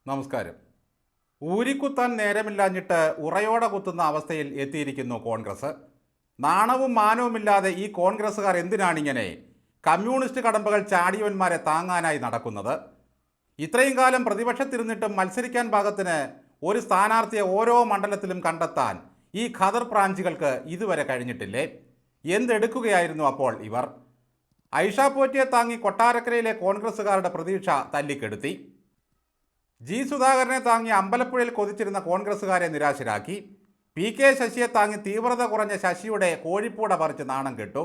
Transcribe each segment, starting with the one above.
നമസ്കാരം. ഊരിക്കുത്താൻ നേരമില്ലാഞ്ഞിട്ട് ഉറയോടെ കുത്തുന്ന അവസ്ഥയിൽ എത്തിയിരിക്കുന്നു കോൺഗ്രസ്. നാണവും മാനവുമില്ലാതെ ഈ കോൺഗ്രസ്സുകാർ എന്തിനാണിങ്ങനെ കമ്മ്യൂണിസ്റ്റ് കടമ്പകൾ ചാടിയവന്മാരെ താങ്ങാനായി നടക്കുന്നത്? ഇത്രയും കാലം പ്രതിപക്ഷത്തിരുന്നിട്ടും മത്സരിക്കാൻ പാകത്തിന് ഒരു സ്ഥാനാർത്ഥിയെ ഓരോ മണ്ഡലത്തിലും കണ്ടെത്താൻ ഈ ഖദർ പ്രാഞ്ചികൾക്ക് ഇതുവരെ കഴിഞ്ഞിട്ടില്ലേ? എന്തെടുക്കുകയായിരുന്നു അപ്പോൾ ഇവർ? ഐഷ പോറ്റിയെ താങ്ങി കൊട്ടാരക്കരയിലെ കോൺഗ്രസ്സുകാരുടെ പ്രതീക്ഷ തല്ലിക്കെടുത്തി. ജി സുധാകരനെ താങ്ങി അമ്പലപ്പുഴയിൽ കൊതിച്ചിരുന്ന കോൺഗ്രസ്സുകാരെ നിരാശരാക്കി. പി കെ ശശിയെ താങ്ങി തീവ്രത കുറഞ്ഞ ശശിയുടെ കോഴിപ്പൂട പറിച്ച് നാണം കെട്ടു.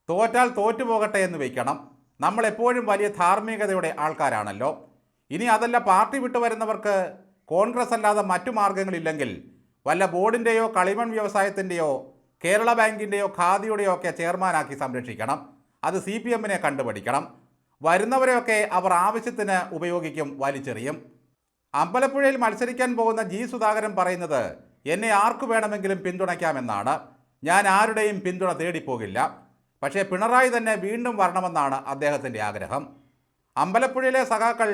തോറ്റാൽ തോറ്റുപോകട്ടെ എന്ന് വയ്ക്കണം. നമ്മളെപ്പോഴും വലിയ ധാർമ്മികതയുടെ ആൾക്കാരാണല്ലോ. ഇനി അതല്ല, പാർട്ടി വിട്ടു വരുന്നവർക്ക് കോൺഗ്രസ് അല്ലാതെ മറ്റു മാർഗങ്ങളില്ലെങ്കിൽ വല്ല ബോർഡിൻ്റെയോ കളിമൺ വ്യവസായത്തിൻ്റെയോ കേരള ബാങ്കിൻ്റെയോ ഖാദിയുടെയോ ഒക്കെ ചെയർമാനാക്കി സംരക്ഷിക്കണം. അത് CPM-നെ കണ്ടുപിടിക്കണം. വരുന്നവരെയൊക്കെ അവർ ആവശ്യത്തിന് ഉപയോഗിക്കും, വലിച്ചെറിയും. അമ്പലപ്പുഴയിൽ മത്സരിക്കാൻ പോകുന്ന ജി സുധാകരൻ പറയുന്നത് എന്നെ ആർക്കു വേണമെങ്കിലും പിന്തുണയ്ക്കാമെന്നാണ്. ഞാൻ ആരുടെയും പിന്തുണ തേടിപ്പോകില്ല. പക്ഷേ പിണറായി തന്നെ വീണ്ടും വരണമെന്നാണ് അദ്ദേഹത്തിൻ്റെ ആഗ്രഹം. അമ്പലപ്പുഴയിലെ സഖാക്കൾ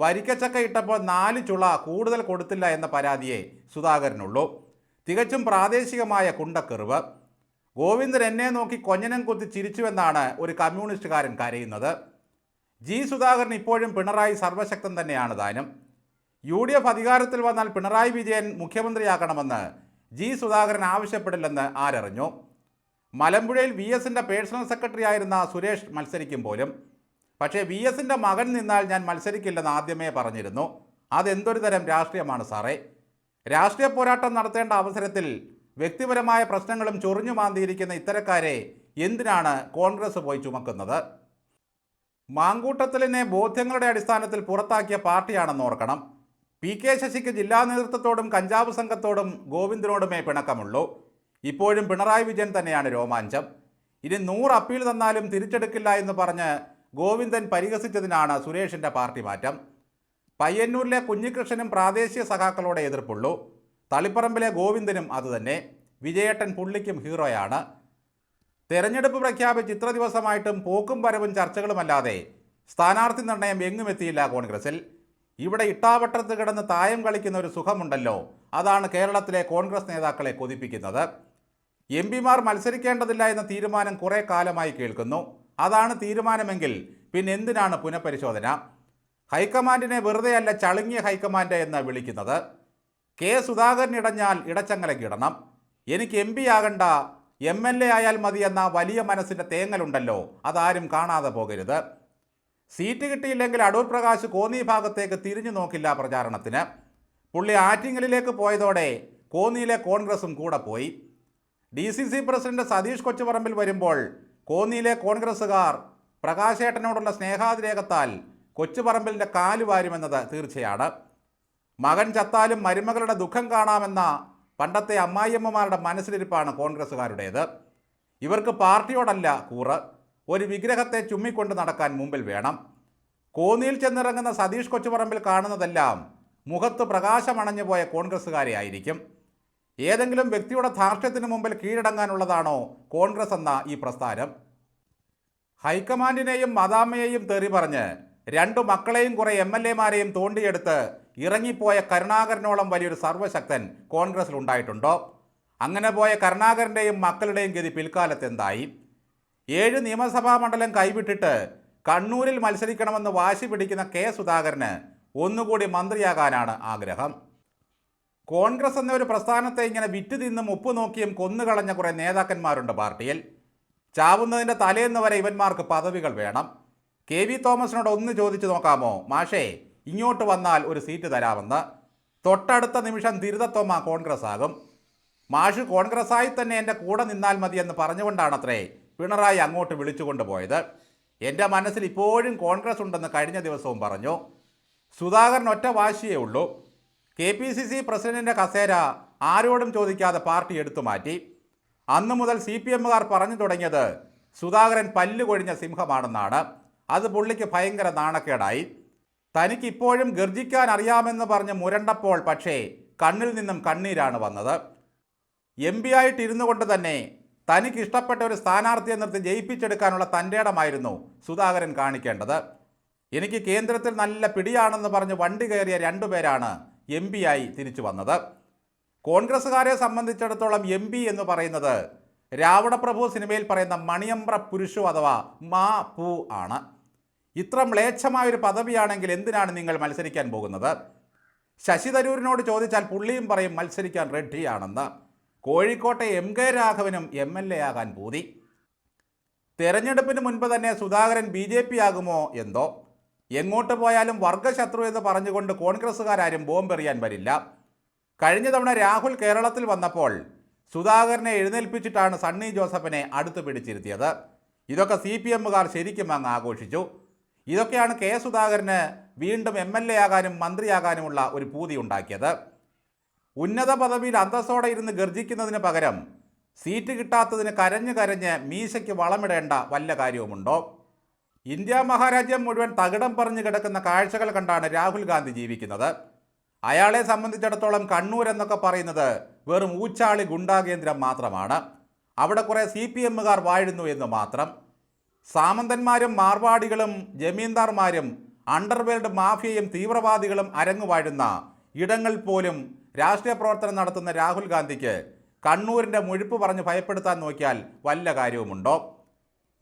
വരിക്കച്ചക്ക ഇട്ടപ്പോൾ 4 ചുള കൂടുതൽ കൊടുത്തില്ല എന്ന പരാതിയെ സുധാകരനുള്ളൂ. തികച്ചും പ്രാദേശികമായ കുണ്ടക്കെറിവ്. ഗോവിന്ദൻ എന്നെ നോക്കി കൊഞ്ഞനം കുത്തി ചിരിച്ചുവെന്നാണ് ഒരു കമ്മ്യൂണിസ്റ്റുകാരൻ കരയുന്നത്. ജി സുധാകരൻ ഇപ്പോഴും പിണറായി സർവശക്തൻ തന്നെയാണ് താനും. UDF അധികാരത്തിൽ വന്നാൽ പിണറായി വിജയൻ മുഖ്യമന്ത്രിയാക്കണമെന്ന് ജി സുധാകരൻ ആവശ്യപ്പെടില്ലെന്ന് ആരറിഞ്ഞു? മലമ്പുഴയിൽ VS-ൻ്റെ പേഴ്സണൽ സെക്രട്ടറി ആയിരുന്ന സുരേഷ് മത്സരിക്കും പോലും. പക്ഷേ VS-ൻ്റെ മകൻ നിന്നാൽ ഞാൻ മത്സരിക്കില്ലെന്ന് ആദ്യമേ പറഞ്ഞിരുന്നു. അതെന്തൊരു തരം രാഷ്ട്രീയമാണ് സാറേ? രാഷ്ട്രീയ പോരാട്ടം നടത്തേണ്ട അവസരത്തിൽ വ്യക്തിപരമായ പ്രശ്നങ്ങളും ചൊറിഞ്ഞു മാന്തിയിരിക്കുന്ന ഇത്തരക്കാരെ എന്തിനാണ് കോൺഗ്രസ് പോയി ചുമക്കുന്നത്? മാങ്കൂട്ടത്തിലിനെ ബോധ്യങ്ങളുടെ അടിസ്ഥാനത്തിൽ പുറത്താക്കിയ പാർട്ടിയാണെന്ന് ഓർക്കണം. പി കെ ശശിക്ക് ജില്ലാ നേതൃത്വത്തോടും കഞ്ചാവ് സംഘത്തോടും ഗോവിന്ദനോടുമേ പിണക്കമുള്ളൂ. ഇപ്പോഴും പിണറായി വിജയൻ തന്നെയാണ് രോമാഞ്ചം. ഇനി 100 അപ്പീൽ തന്നാലും തിരിച്ചെടുക്കില്ല എന്ന് പറഞ്ഞ് ഗോവിന്ദൻ പരിഹസിച്ചതിനാണ് സുരേഷിൻ്റെ പാർട്ടി മാറ്റം. പയ്യന്നൂരിലെ കുഞ്ഞികൃഷ്ണനും പ്രാദേശിക സഖാക്കളോടെ എതിർപ്പുള്ളൂ. തളിപ്പറമ്പിലെ ഗോവിന്ദനും അതുതന്നെ. വിജയേട്ടൻ പുള്ളിക്കും ഹീറോയാണ്. തെരഞ്ഞെടുപ്പ് പ്രഖ്യാപിച്ച് ഇത്ര ദിവസമായിട്ടും പോക്കും വരവും ചർച്ചകളുമല്ലാതെ സ്ഥാനാർത്ഥി നിർണയം എങ്ങുമെത്തിയില്ല കോൺഗ്രസിൽ. ഇവിടെ ഇട്ടാവട്ടത്ത് കിടന്ന് തായം കളിക്കുന്ന ഒരു സുഖമുണ്ടല്ലോ, അതാണ് കേരളത്തിലെ കോൺഗ്രസ് നേതാക്കളെ കൊതിപ്പിക്കുന്നത്. MP-മാർ മത്സരിക്കേണ്ടതില്ല എന്ന തീരുമാനം കുറേ കാലമായി കേൾക്കുന്നു. അതാണ് തീരുമാനമെങ്കിൽ പിന്നെ എന്തിനാണ് പുനഃപരിശോധന? ഹൈക്കമാൻഡിനെ വെറുതെയല്ല ചളുങ്ങിയ ഹൈക്കമാൻഡ് എന്ന് വിളിക്കുന്നത്. കെ സുധാകരൻ ഇടഞ്ഞാൽ ഇടച്ചങ്ങലക്കിടണം. എനിക്ക് MP ആകണ്ട, MLA ആയാൽ മതി എന്ന വലിയ മനസ്സിൻ്റെ തേങ്ങലുണ്ടല്ലോ, അതാരും കാണാതെ പോകരുത്. സീറ്റ് കിട്ടിയില്ലെങ്കിൽ അടൂർ പ്രകാശ് കോന്നി ഭാഗത്തേക്ക് തിരിഞ്ഞു നോക്കില്ല പ്രചാരണത്തിന്. പുള്ളി ആറ്റിങ്ങലിലേക്ക് പോയതോടെ കോന്നിയിലെ കോൺഗ്രസും കൂടെ പോയി. DCC പ്രസിഡന്റ് സതീഷ് കൊച്ചുപറമ്പിൽ വരുമ്പോൾ കോന്നിയിലെ കോൺഗ്രസ്സുകാർ പ്രകാശേട്ടനോടുള്ള സ്നേഹാതിരേകത്താൽ കൊച്ചുപറമ്പിലിൻ്റെ കാല് വാരുമെന്നത് തീർച്ചയാണ്. മകൻ ചത്താലും മരുമകളുടെ ദുഃഖം കാണാമെന്ന പണ്ടത്തെ അമ്മായിയമ്മമാരുടെ മനസ്സിലിരിപ്പാണ് കോൺഗ്രസ്സുകാരുടേത്. ഇവർക്ക് പാർട്ടിയോടല്ല കൂറ്, ഒരു വിഗ്രഹത്തെ ചുമ്മിക്കൊണ്ട് നടക്കാൻ മുമ്പിൽ വേണം. കോന്നിയിൽ ചെന്നിറങ്ങുന്ന സതീഷ് കൊച്ചുപറമ്പിൽ കാണുന്നതെല്ലാം മുഖത്ത് പ്രകാശമണഞ്ഞു പോയ കോൺഗ്രസ്സുകാരെ ആയിരിക്കും. ഏതെങ്കിലും വ്യക്തിയുടെ ധാർഷ്ട്യത്തിന് മുമ്പിൽ കീഴടങ്ങാനുള്ളതാണോ കോൺഗ്രസ് എന്ന ഈ പ്രസ്ഥാനം? ഹൈക്കമാൻഡിനെയും മദാമ്മയെയും തെറി പറഞ്ഞ് 2 മക്കളെയും കുറേ MLA-മാരെയും തോണ്ടിയെടുത്ത് ഇറങ്ങിപ്പോയ കരുണാകരനോളം വലിയൊരു സർവശക്തൻ കോൺഗ്രസിൽ ഉണ്ടായിട്ടുണ്ടോ? അങ്ങനെ പോയ കരുണാകരൻ്റെയും മക്കളുടെയും ഗതി പിൽക്കാലത്ത് എന്തായി? 7 നിയമസഭാ മണ്ഡലം കൈവിട്ടിട്ട് കണ്ണൂരിൽ മത്സരിക്കണമെന്ന് വാശി പിടിക്കുന്ന കെ സുധാകരന് ഒന്നുകൂടി മന്ത്രിയാകാനാണ് ആഗ്രഹം. കോൺഗ്രസ് എന്ന ഒരു പ്രസ്ഥാനത്തെ ഇങ്ങനെ വിറ്റ് തിന്നും ഉപ്പ് നോക്കിയും കൊന്നുകളഞ്ഞ കുറേ നേതാക്കന്മാരുണ്ട് പാർട്ടിയിൽ. ചാവുന്നതിൻ്റെ തലേന്ന് വരെ ഇവന്മാർക്ക് പദവികൾ വേണം. KV തോമസിനോട് ഒന്ന് ചോദിച്ചു നോക്കാമോ, മാഷേ ഇങ്ങോട്ട് വന്നാൽ ഒരു സീറ്റ് തരാമെന്ന്? തൊട്ടടുത്ത നിമിഷം തിരുതത്തോമ കോൺഗ്രസ് ആകും. മാഷ് കോൺഗ്രസ്സായി തന്നെ എൻ്റെ കൂടെ നിന്നാൽ മതിയെന്ന് പറഞ്ഞുകൊണ്ടാണത്രേ പിണറായി അങ്ങോട്ട് വിളിച്ചുകൊണ്ട് പോയത്. എൻ്റെ മനസ്സിൽ ഇപ്പോഴും കോൺഗ്രസ് ഉണ്ടെന്ന് കഴിഞ്ഞ ദിവസവും പറഞ്ഞു. സുധാകരൻ ഒറ്റ വാശിയേ ഉള്ളൂ. KPCC പ്രസിഡന്റിൻ്റെ കസേര ആരോടും ചോദിക്കാതെ പാർട്ടി എടുത്തു മാറ്റി. അന്നു മുതൽ CPM-കാർ പറഞ്ഞു തുടങ്ങിയത് സുധാകരൻ പല്ലുകൊഴിഞ്ഞ സിംഹമാണെന്നാണ്. അത് പുള്ളിക്ക് ഭയങ്കര നാണക്കേടായി. തനിക്കിപ്പോഴും ഗർജിക്കാൻ അറിയാമെന്ന് പറഞ്ഞ് മുരണ്ടപ്പോൾ പക്ഷേ കണ്ണിൽ നിന്നും കണ്ണീരാണ് വന്നത്. MP ആയിട്ടിരുന്നു കൊണ്ട് തന്നെ തനിക്ക് ഇഷ്ടപ്പെട്ട ഒരു സ്ഥാനാർത്ഥിയെ നിർത്തി ജയിപ്പിച്ചെടുക്കാനുള്ള തൻ്റെ ഇടമായിരുന്നു സുധാകരൻ കാണിക്കേണ്ടത്. എനിക്ക് കേന്ദ്രത്തിൽ നല്ല പിടിയാണെന്ന് പറഞ്ഞ് വണ്ടി കയറിയ രണ്ടുപേരാണ് എം പി ആയി തിരിച്ചു വന്നത്. കോൺഗ്രസ്സുകാരെ സംബന്ധിച്ചിടത്തോളം എം പി എന്ന് പറയുന്നത് രാവണപ്രഭു സിനിമയിൽ പറയുന്ന മണിയമ്പ്ര പുരുഷു അഥവാ മാ പൂ ആണ്. ഇത്ര മ്ലേച്ഛമായൊരു പദവിയാണെങ്കിൽ എന്തിനാണ് നിങ്ങൾ മത്സരിക്കാൻ പോകുന്നത്? ശശി തരൂരിനോട് ചോദിച്ചാൽ പുള്ളിയും പറയും മത്സരിക്കാൻ റെഡിയാണെന്ന്. കോഴിക്കോട്ടെ എം കെ രാഘവനും MLA ആകാൻ പൂതി. തെരഞ്ഞെടുപ്പിന് മുൻപ് തന്നെ സുധാകരൻ BJP ആകുമോ എന്തോ. എങ്ങോട്ട് പോയാലും വർഗശത്രു എന്ന് പറഞ്ഞുകൊണ്ട് കോൺഗ്രസ്സുകാരും ബോംബെറിയാൻ വരില്ല. കഴിഞ്ഞ തവണ രാഹുൽ കേരളത്തിൽ വന്നപ്പോൾ സുധാകരനെ എഴുന്നേൽപ്പിച്ചിട്ടാണ് സണ്ണി ജോസഫിനെ അടുത്ത് പിടിച്ചിരുത്തിയത്. ഇതൊക്കെ CPMകാർ ശരിക്കും അങ്ങ് ആഘോഷിച്ചു. ഇതൊക്കെയാണ് കെ സുധാകരന് വീണ്ടും MLA ആകാനും മന്ത്രിയാകാനുമുള്ള ഒരു പൂതി ഉണ്ടാക്കിയത്. ഉന്നത പദവിയിൽ അന്തസ്സോടെ ഇരുന്ന് ഗർജിക്കുന്നതിന് പകരം സീറ്റ് കിട്ടാത്തതിന് കരഞ്ഞ് കരഞ്ഞ് മീശയ്ക്ക് വളമിടേണ്ട വല്ല കാര്യവുമുണ്ടോ? ഇന്ത്യ മഹാരാജ്യം മുഴുവൻ തകിടം പറഞ്ഞു കിടക്കുന്ന കാഴ്ചകൾ കണ്ടാണ് രാഹുൽ ഗാന്ധി ജീവിക്കുന്നത്. അയാളെ സംബന്ധിച്ചിടത്തോളം കണ്ണൂർ എന്നൊക്കെ പറയുന്നത് വെറും ഊച്ചാളി ഗുണ്ടാകേന്ദ്രം മാത്രമാണ്. അവിടെ കുറേ CPMകാർ വാഴുന്നു എന്ന് മാത്രം. സാമന്തന്മാരും മാർവാടികളും ജമീന്ദാർമാരും അണ്ടർവേൾഡ് മാഫിയയും തീവ്രവാദികളും അരങ്ങുവാഴുന്ന ഇടങ്ങൾ പോലും രാഷ്ട്രീയ പ്രവർത്തനം നടത്തുന്ന രാഹുൽ ഗാന്ധിക്ക് കണ്ണൂരിൻ്റെ മുഴുപ്പ് പറഞ്ഞ് ഭയപ്പെടുത്താൻ നോക്കിയാൽ വല്ല കാര്യവുമുണ്ടോ?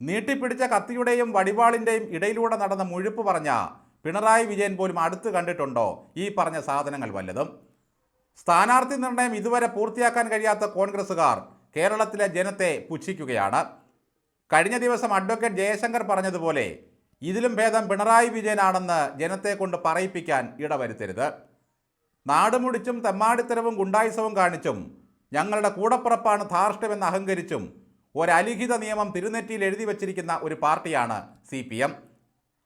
നീട്ടിപ്പിടിച്ച കത്തിയുടെയും വടിവാളിൻ്റെയും ഇടയിലൂടെ നടന്ന മുഴുപ്പ് പറഞ്ഞ പിണറായി വിജയൻ പോലും അടുത്ത് കണ്ടിട്ടുണ്ടോ ഈ പറഞ്ഞ സാധനങ്ങൾ വല്ലതും? സ്ഥാനാർത്ഥി നിർണയം ഇതുവരെ പൂർത്തിയാക്കാൻ കഴിയാത്ത കോൺഗ്രസ്സുകാർ കേരളത്തിലെ ജനത്തെ പുച്ഛിക്കുകയാണ്. കഴിഞ്ഞ ദിവസം അഡ്വക്കേറ്റ് ജയശങ്കർ പറഞ്ഞതുപോലെ ഇതിലും ഭേദം പിണറായി വിജയനാണെന്ന് ജനത്തെ കൊണ്ട് പറയിപ്പിക്കാൻ ഇടവരുത്തരുത്. നാടുമുടിച്ചും തെമ്മാടിത്തരവും ഗുണ്ടായുസവും കാണിച്ചും ഞങ്ങളുടെ കൂടപ്പുറപ്പാണ് ധാർഷ്ട്യമെന്ന് അഹങ്കരിച്ചും ഒരലിഖിത നിയമം തിരുനെറ്റിയിൽ എഴുതി വച്ചിരിക്കുന്ന ഒരു പാർട്ടിയാണ് CPM.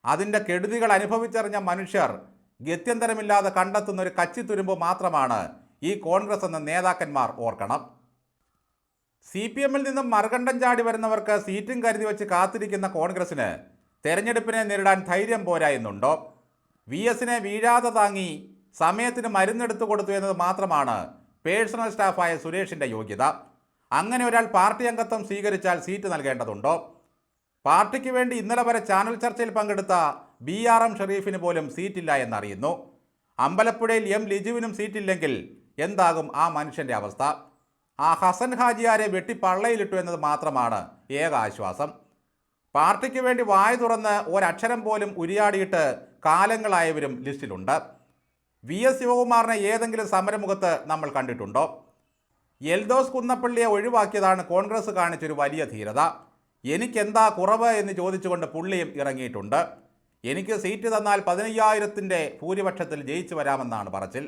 അതിൻ്റെ കെടുതികൾ അനുഭവിച്ചറിഞ്ഞ മനുഷ്യർ ഗത്യന്തരമില്ലാതെ കണ്ടെത്തുന്ന ഒരു കച്ചിത്തുരുമ്പ് മാത്രമാണ് ഈ കോൺഗ്രസ് എന്ന നേതാക്കന്മാർ ഓർക്കണം. CPMൽ നിന്നും മറുകണ്ഠം ചാടി വരുന്നവർക്ക് സീറ്റും കരുതി വെച്ച് കാത്തിരിക്കുന്ന കോൺഗ്രസിന് തെരഞ്ഞെടുപ്പിനെ നേരിടാൻ ധൈര്യം പോരാ എന്നുണ്ടോ? VSനെ വീഴാതെ താങ്ങി സമയത്തിന് മരുന്നെടുത്തു കൊടുത്തു എന്നത് മാത്രമാണ് പേഴ്സണൽ സ്റ്റാഫായ സുരേഷിൻ്റെ യോഗ്യത. അങ്ങനെ ഒരാൾ പാർട്ടി അംഗത്വം സ്വീകരിച്ചാൽ സീറ്റ് നൽകേണ്ടതുണ്ടോ? പാർട്ടിക്ക് വേണ്ടി ഇന്നലെ വരെ ചാനൽ ചർച്ചയിൽ പങ്കെടുത്ത BRM ഷെരീഫിന് പോലും സീറ്റില്ല എന്നറിയുന്നു. അമ്പലപ്പുഴയിൽ M ലിജുവിനും സീറ്റില്ലെങ്കിൽ എന്താകും ആ മനുഷ്യൻ്റെ അവസ്ഥ? ആ ഹസൻ ഹാജിയാരെ വെട്ടി പള്ളയിലിട്ടു എന്നത് മാത്രമാണ് ഏക ആശ്വാസം. പാർട്ടിക്ക് വേണ്ടി വായ തുറന്ന് ഒരക്ഷരം പോലും ഉരിയാടിയിട്ട് കാലങ്ങളായവരും ലിസ്റ്റിലുണ്ട്. VS ശിവകുമാറിനെ ഏതെങ്കിലും സമരമുഖത്ത് നമ്മൾ കണ്ടിട്ടുണ്ടോ? എൽദോസ് കുന്നപ്പള്ളിയെ ഒഴിവാക്കിയതാണ് കോൺഗ്രസ് കാണിച്ചൊരു വലിയ ധീരത. എനിക്കെന്താ കുറവ് എന്ന് ചോദിച്ചുകൊണ്ട് പുള്ളിയും ഇറങ്ങിയിട്ടുണ്ട്. എനിക്ക് സീറ്റ് തന്നാൽ 15,000ൻ്റെ ഭൂരിപക്ഷത്തിൽ ജയിച്ചു വരാമെന്നാണ് പറച്ചിൽ.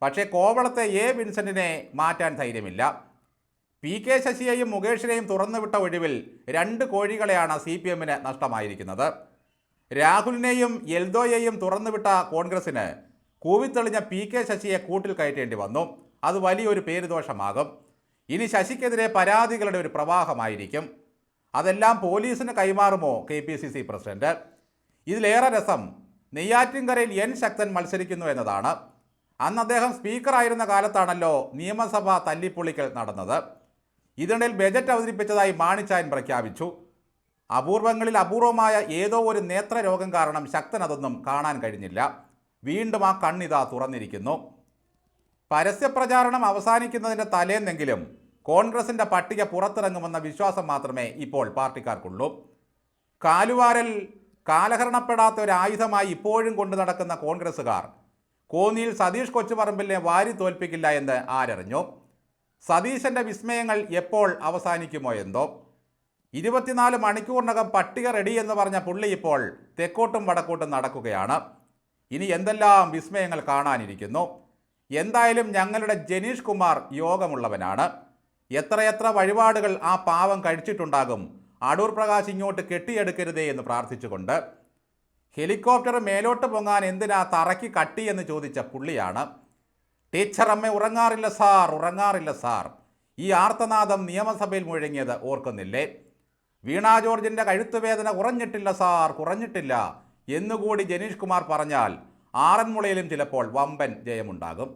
പക്ഷേ കോവളത്തെ വിൻസെൻറ്റിനെ മാറ്റാൻ ധൈര്യമില്ല. PK ശശിയെയും മുകേഷിനെയും തുറന്നുവിട്ട ഒഴിവിൽ 2 കോഴികളെയാണ് CPMന് നഷ്ടമായിരിക്കുന്നത്. രാഹുലിനെയും എൽദോയെയും തുറന്നുവിട്ട കോൺഗ്രസിന് കൂവിത്തെളിഞ്ഞ PK ശശിയെ കൂട്ടിൽ കയറ്റേണ്ടി വന്നു. അത് വലിയൊരു പേരുദോഷമാകും. ഇനി ശശിക്കെതിരെ പരാതികളുടെ ഒരു പ്രവാഹമായിരിക്കും. അതെല്ലാം പോലീസിന് കൈമാറുമോ KPCC പ്രസിഡന്റ്? ഇതിലേറെ രസം നെയ്യാറ്റിൻകരയിൽ N ശക്തൻ മത്സരിക്കുന്നു എന്നതാണ്. അന്ന് അദ്ദേഹം സ്പീക്കറായിരുന്ന കാലത്താണല്ലോ നിയമസഭ തല്ലിപ്പൊളിക്കൽ നടന്നത്. ഇതിനിടയിൽ ബജറ്റ് അവതരിപ്പിച്ചതായി മാണിച്ചായൻ പ്രഖ്യാപിച്ചു. അപൂർവങ്ങളിൽ അപൂർവമായ ഏതോ ഒരു നേത്രരോഗം കാരണം ശക്തൻ അതൊന്നും കാണാൻ കഴിഞ്ഞില്ല. വീണ്ടും ആ കണ്ണിതാ തുറന്നിരിക്കുന്നു. പരസ്യപ്രചാരണം അവസാനിക്കുന്നതിൻ്റെ തലേന്നെങ്കിലും കോൺഗ്രസിൻ്റെ പട്ടിക പുറത്തിറങ്ങുമെന്ന വിശ്വാസം മാത്രമേ ഇപ്പോൾ പാർട്ടിക്കാർക്കുള്ളൂ. കാലുവാരൽ കാലഹരണപ്പെടാത്ത ഒരു ആയുധമായി ഇപ്പോഴും കൊണ്ടു നടക്കുന്ന കോൺഗ്രസ്സുകാർ കോന്നിയിൽ സതീഷ് കൊച്ചുപറമ്പിലിനെ വാരി തോൽപ്പിക്കില്ല എന്ന് ആരറിഞ്ഞു? സതീശൻ്റെ വിസ്മയങ്ങൾ എപ്പോൾ അവസാനിക്കുമോ എന്തോ. 24 മണിക്കൂറിനകം പട്ടിക റെഡി എന്ന് പറഞ്ഞ പുള്ളി ഇപ്പോൾ തെക്കോട്ടും വടക്കോട്ടും നടക്കുകയാണ്. ഇനി എന്തെല്ലാം വിസ്മയങ്ങൾ കാണാനിരിക്കുന്നു. എന്തായാലും ഞങ്ങളുടെ ജനീഷ് കുമാർ യോഗമുള്ളവനാണ്. എത്രയെത്ര വഴിപാടുകൾ ആ പാവം കഴിച്ചിട്ടുണ്ടാകും. അടൂർ പ്രകാശ് ഇങ്ങോട്ട് കെട്ടിയെടുക്കരുതേ എന്ന് പ്രാർത്ഥിച്ചുകൊണ്ട്. ഹെലികോപ്റ്റർ മേലോട്ട് പൊങ്ങാൻ എന്തിനാ തറയ്ക്ക് കട്ടി എന്ന് ചോദിച്ച പുള്ളിയാണ്. ടീച്ചർ അമ്മ ഉറങ്ങാറില്ല സാർ, ഉറങ്ങാറില്ല സാർ. ഈ ആർത്തനാദം നിയമസഭയിൽ മുഴങ്ങിയത് ഓർക്കുന്നില്ലേ? വീണ ജോർജിൻ്റെ കഴുത്തുവേദന കുറഞ്ഞിട്ടില്ല സാർ, കുറഞ്ഞിട്ടില്ല എന്നുകൂടി ജനീഷ് കുമാർ പറഞ്ഞാൽ ആറന്മുളയിലും ചിലപ്പോൾ വമ്പൻ ജയമുണ്ടാകും.